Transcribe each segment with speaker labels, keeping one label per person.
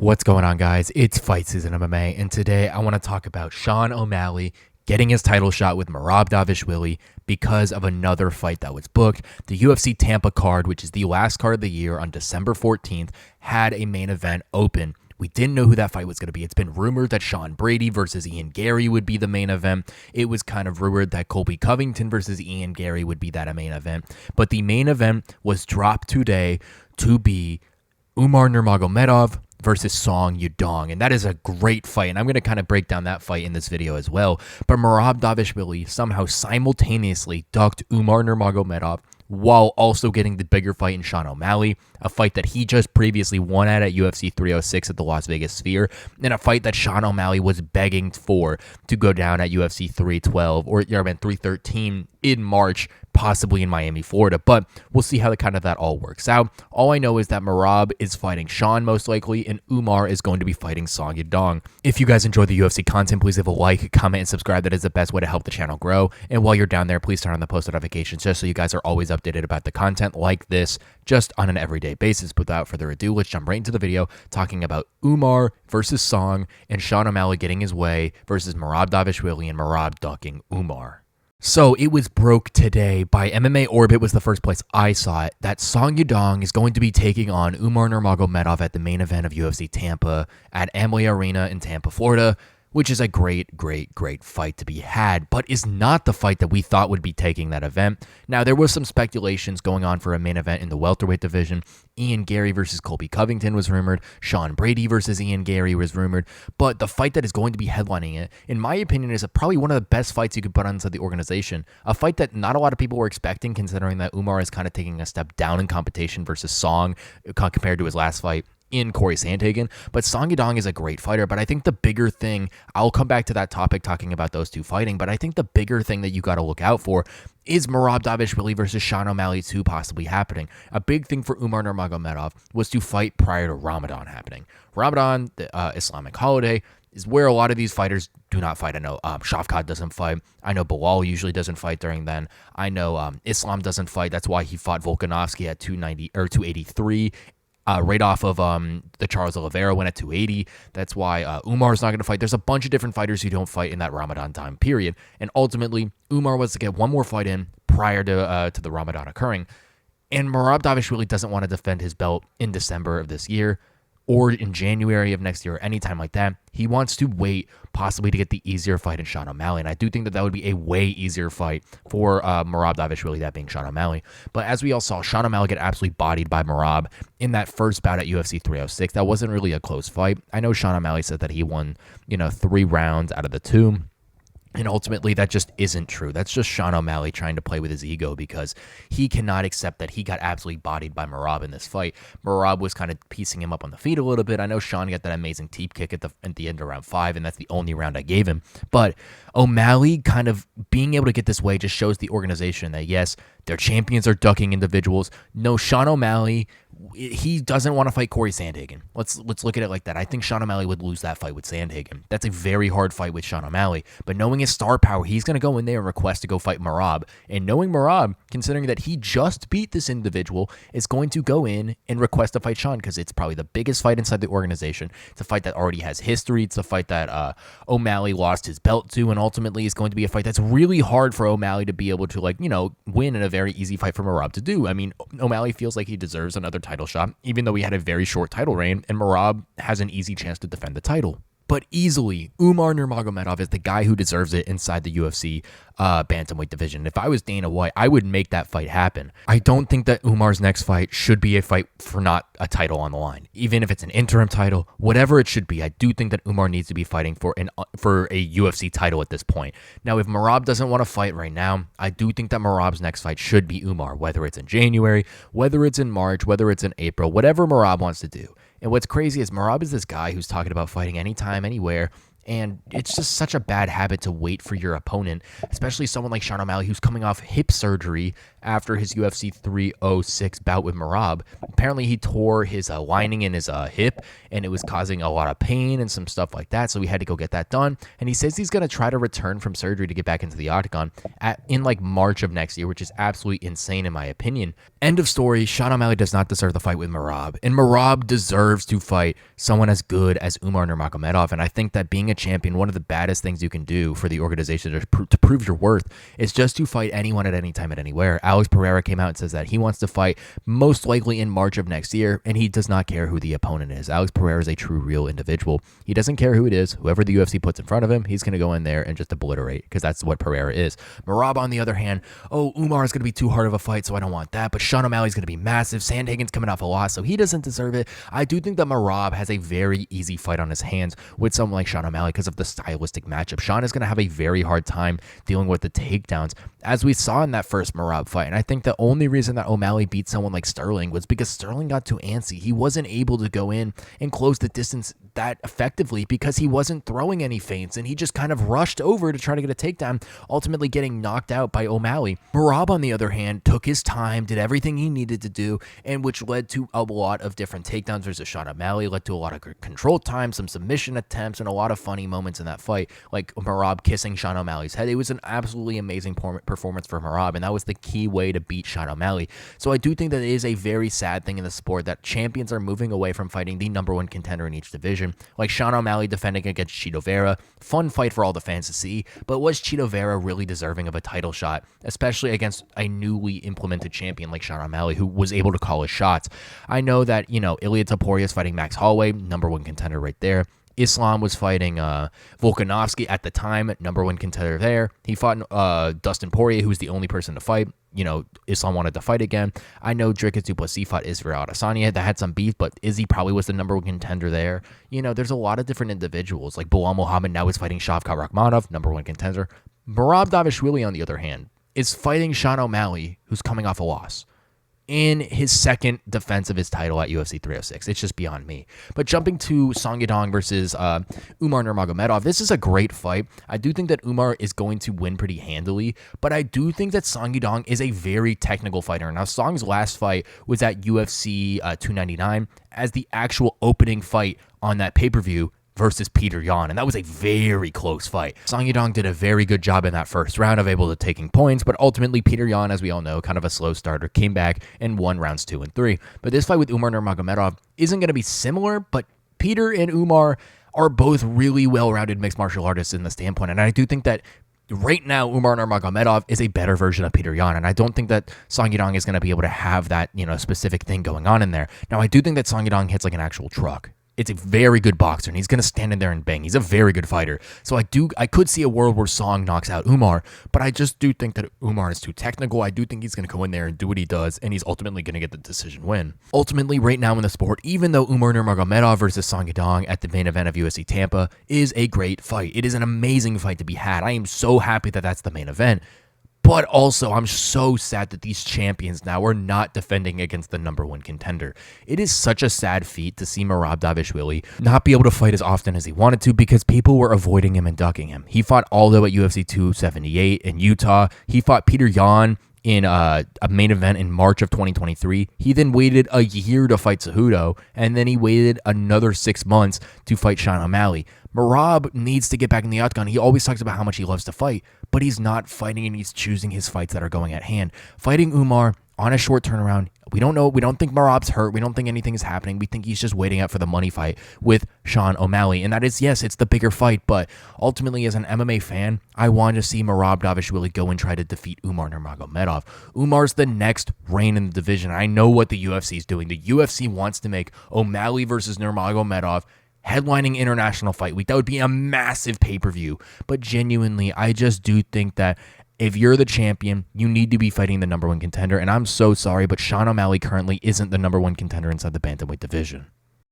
Speaker 1: What's going on, guys? It's Fight Season MMA, and today I want to talk about Sean O'Malley getting his title shot with Merab Dvalishvili because of another fight that was booked. The UFC Tampa card, which is the last card of the year on December 14th, had a main event open. We didn't know who that fight was going to be. It's been rumored that Sean Brady versus Ian Gary would be the main event. It was kind of rumored that Colby Covington versus Ian Gary would be that main event. But the main event was dropped today to be Umar Nurmagomedov versus Song Yadong, and that is a great fight, and I'm going to kind of break down that fight in this video as well. But Merab Dvalishvili somehow simultaneously ducked Umar Nurmagomedov while also getting the bigger fight in Sean O'Malley, a fight that he just previously won at UFC 306 at the Las Vegas Sphere, and a fight that Sean O'Malley was begging for to go down at UFC 312 or 313 in March, possibly in Miami, Florida. But we'll see how that all works out. All I know is that Merab is fighting Sean most likely, and Umar is going to be fighting Song Yadong. If you guys enjoy the UFC content, please leave a like, comment, and subscribe. That is the best way to help the channel grow. And while you're down there, please turn on the post notifications just so you guys are always updated about the content like this, just on an everyday basis. Without further ado, let's jump right into the video talking about Umar versus Song and Sean O'Malley getting his way versus Merab Dvalishvili and Merab ducking Umar. So it was broke today by MMA Orbit, was the first place I saw it, that Song Yadong is going to be taking on Umar Nurmagomedov at the main event of UFC Tampa at Amalie Arena in Tampa, Florida, which is a great fight to be had, but is not the fight that we thought would be taking that event. Now, there was some speculations going on for a main event in the welterweight division. Ian Gary versus Colby Covington was rumored. Sean Brady versus Ian Gary was rumored. But the fight that is going to be headlining it, in my opinion, is probably one of the best fights you could put on inside the organization. A fight that not a lot of people were expecting, considering that Umar is kind of taking a step down in competition versus Song compared to his last fight in Corey Sandhagen. But Song Yadong is a great fighter. But I think the bigger thing, I'll come back to that topic talking about those two fighting, but I think the bigger thing that you got to look out for is Merab Dvalishvili versus Sean O'Malley 2 possibly happening. A big thing for Umar Nurmagomedov was to fight prior to Ramadan happening. Ramadan, the Islamic holiday, is where a lot of these fighters do not fight. I know Shavkat doesn't fight. I know Bilal usually doesn't fight during then. I know Islam doesn't fight. That's why he fought Volkanovski at 290 or 283. Right off of the Charles Oliveira win at 280. That's why Umar's not going to fight. There's a bunch of different fighters who don't fight in that Ramadan time period. And ultimately, Umar was to get one more fight in prior to the Ramadan occurring. And Merab Dvalishvili doesn't want to defend his belt in December of this year or in January of next year or anytime like that. He wants to wait possibly to get the easier fight in Sean O'Malley. And I do think that would be a way easier fight for Merab Dvalishvili, that being Sean O'Malley. But as we all saw, Sean O'Malley get absolutely bodied by Merab in that first bout at UFC 306. That wasn't really a close fight. I know Sean O'Malley said that he won, 3 rounds out of the 2. And ultimately, that just isn't true. That's just Sean O'Malley trying to play with his ego because he cannot accept that he got absolutely bodied by Merab in this fight. Merab was kind of piecing him up on the feet a little bit. I know Sean got that amazing teep kick at the end of round 5, and that's the only round I gave him. But O'Malley kind of being able to get this way just shows the organization that, yes, their champions are ducking individuals. No, Sean O'Malley, he doesn't want to fight Corey Sandhagen. Let's look at it like that. I think Sean O'Malley would lose that fight with Sandhagen. That's a very hard fight with Sean O'Malley. But knowing his star power, he's going to go in there and request to go fight Merab. And knowing Merab, considering that he just beat this individual, is going to go in and request to fight Sean because it's probably the biggest fight inside the organization. It's a fight that already has history. It's a fight that O'Malley lost his belt to, and ultimately is going to be a fight that's really hard for O'Malley to be able to, win in a very easy fight for Merab to do. I mean, O'Malley feels like he deserves another title shot, even though he had a very short title reign, and Merab has an easy chance to defend the title. But easily, Umar Nurmagomedov is the guy who deserves it inside the UFC bantamweight division. If I was Dana White, I would make that fight happen. I don't think that Umar's next fight should be a fight for not a title on the line. Even if it's an interim title, whatever it should be, I do think that Umar needs to be fighting for a UFC title at this point. Now, if Merab doesn't want to fight right now, I do think that Merab's next fight should be Umar, whether it's in January, whether it's in March, whether it's in April, whatever Merab wants to do. And what's crazy is Merab is this guy who's talking about fighting anytime, anywhere, And it's just such a bad habit to wait for your opponent, especially someone like Sean O'Malley, who's coming off hip surgery after his UFC 306 bout with Merab. Apparently, he tore his lining in his hip, and it was causing a lot of pain and some stuff like that. So he had to go get that done. And he says he's going to try to return from surgery to get back into the octagon in like March of next year, which is absolutely insane in my opinion. End of story. Sean O'Malley does not deserve the fight with Merab, and Merab deserves to fight someone as good as Umar Nurmagomedov. And I think that being a champion, one of the baddest things you can do for the organization to prove your worth is just to fight anyone at any time at anywhere. Alex Pereira came out and says that he wants to fight most likely in March of next year, and he does not care who the opponent is. Alex Pereira is a true, real individual. He doesn't care who it is. Whoever the UFC puts in front of him, he's going to go in there and just obliterate, because that's what Pereira is. Merab, on the other hand, Umar is going to be too hard of a fight, so I don't want that. But Sean O'Malley is going to be massive. Sandhagen's coming off a loss, so he doesn't deserve it. I do think that Merab has a very easy fight on his hands with someone like Sean O'Malley because of the stylistic matchup. Sean is going to have a very hard time dealing with the takedowns, as we saw in that first Merab fight. And I think the only reason that O'Malley beat someone like Sterling was because Sterling got too antsy. He wasn't able to go in and close the distance that effectively because he wasn't throwing any feints, and he just kind of rushed over to try to get a takedown, ultimately getting knocked out by O'Malley. Merab, on the other hand, took his time, did everything he needed to do, and which led to a lot of different takedowns versus Sean O'Malley, led to a lot of control time, some submission attempts, and a lot of funny moments in that fight, like Merab kissing Sean O'Malley's head. It was an absolutely amazing performance for Merab, and that was the key way to beat Sean O'Malley. So I do think that it is a very sad thing in the sport that champions are moving away from fighting the number one contender in each division, like Sean O'Malley defending against Chito Vera. Fun fight for all the fans to see, but was Chito Vera really deserving of a title shot, especially against a newly implemented champion like Sean O'Malley, who was able to call his shots? I know that, Ilia Topuria is fighting Max Holloway, number one contender right there. Islam was fighting Volkanovski at the time, number one contender there. He fought Dustin Poirier, who's the only person to fight. Islam wanted to fight again. I know Dricus du Plessis fought Israel Adesanya. That had some beef, but Izzy probably was the number one contender there. There's a lot of different individuals. Like Bilal Muhammad now is fighting Shavkat Rakhmonov, number one contender. Merab Dvalishvili, on the other hand, is fighting Sean O'Malley, who's coming off a loss in his second defense of his title at UFC 306. It's just beyond me. But jumping to Song Yadong versus Umar Nurmagomedov, this is a great fight. I do think that Umar is going to win pretty handily, but I do think that Song Yadong is a very technical fighter. Now, Song's last fight was at UFC 299 as the actual opening fight on that pay-per-view versus Peter Yan, and that was a very close fight. Song Yadong did a very good job in that first round of able to taking points, but ultimately Peter Yan, as we all know, kind of a slow starter, came back and won rounds 2 and 3. But this fight with Umar Nurmagomedov isn't going to be similar, but Peter and Umar are both really well-rounded mixed martial artists in the standpoint, and I do think that right now, Umar Nurmagomedov is a better version of Peter Yan, and I don't think that Song Yadong is going to be able to have that, specific thing going on in there. Now, I do think that Song Yadong hits like an actual truck. It's a very good boxer, and he's going to stand in there and bang. He's a very good fighter. So I could see a world where Song knocks out Umar, but I just do think that Umar is too technical. I do think he's going to go in there and do what he does, and he's ultimately going to get the decision win. Ultimately, right now in the sport, even though Umar Nurmagomedov versus Song Yadong at the main event of UFC Tampa is a great fight, it is an amazing fight to be had. I am so happy that that's the main event. But also, I'm so sad that these champions now are not defending against the number one contender. It is such a sad feat to see Merab Dvalishvili not be able to fight as often as he wanted to because people were avoiding him and ducking him. He fought Aldo at UFC 278 in Utah. He fought Peter Yan in a main event in March of 2023. He then waited a year to fight Cejudo, and then he waited another 6 months to fight Sean O'Malley. Merab needs to get back in the octagon. He always talks about how much he loves to fight, but he's not fighting, and he's choosing his fights that are going at hand. Fighting Umar on a short turnaround, we don't know. We don't think Merab's hurt. We don't think anything is happening. We think he's just waiting out for the money fight with Sean O'Malley. And that is, yes, it's the bigger fight, but ultimately as an MMA fan, I want to see Merab Dvalishvili go and try to defeat Umar Nurmagomedov. Umar's the next reign in the division. I know what the UFC is doing. The UFC wants to make O'Malley versus Nurmagomedov headlining International Fight Week. That would be a massive pay-per-view. But genuinely, I just do think that if you're the champion, you need to be fighting the number one contender. And I'm so sorry, but Sean O'Malley currently isn't the number one contender inside the bantamweight division.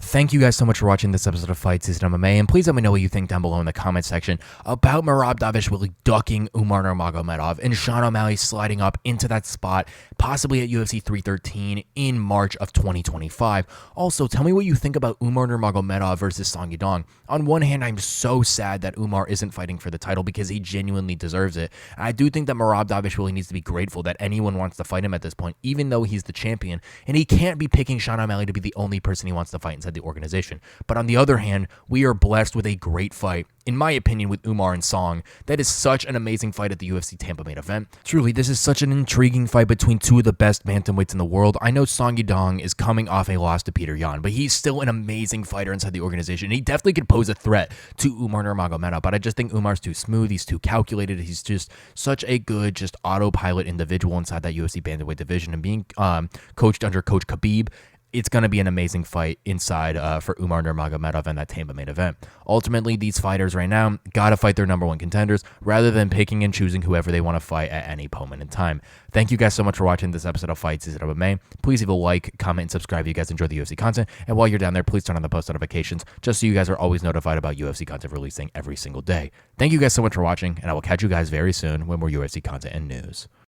Speaker 1: Thank you guys so much for watching this episode of Fight Season MMA, and please let me know what you think down below in the comment section about Merab Dvalishvili ducking Umar Nurmagomedov and Sean O'Malley sliding up into that spot, possibly at UFC 313 in March of 2025. Also, tell me what you think about Umar Nurmagomedov versus Song Yadong. On one hand, I'm so sad that Umar isn't fighting for the title because he genuinely deserves it. I do think that Merab Dvalishvili needs to be grateful that anyone wants to fight him at this point, even though he's the champion, and he can't be picking Sean O'Malley to be the only person he wants to fight inside the organization. But on the other hand, we are blessed with a great fight, in my opinion, with Umar and Song. That is such an amazing fight at the UFC Tampa main event. Truly, this is such an intriguing fight between two of the best bantamweights in the world. I know Song Yadong is coming off a loss to Peter Yan, but he's still an amazing fighter inside the organization. He definitely could pose a threat to Umar Nurmagomedov, but I just think Umar's too smooth. He's too calculated. He's just such a good, just autopilot individual inside that UFC bantamweight division, and being coached under Coach Khabib, it's going to be an amazing fight inside for Umar Nurmagomedov and that Tampa main event. Ultimately, these fighters right now got to fight their number one contenders rather than picking and choosing whoever they want to fight at any moment in time. Thank you guys so much for watching this episode of Fight Season MMA. Please leave a like, comment, and subscribe if you guys enjoy the UFC content. And while you're down there, please turn on the post notifications just so you guys are always notified about UFC content releasing every single day. Thank you guys so much for watching, and I will catch you guys very soon with more UFC content and news.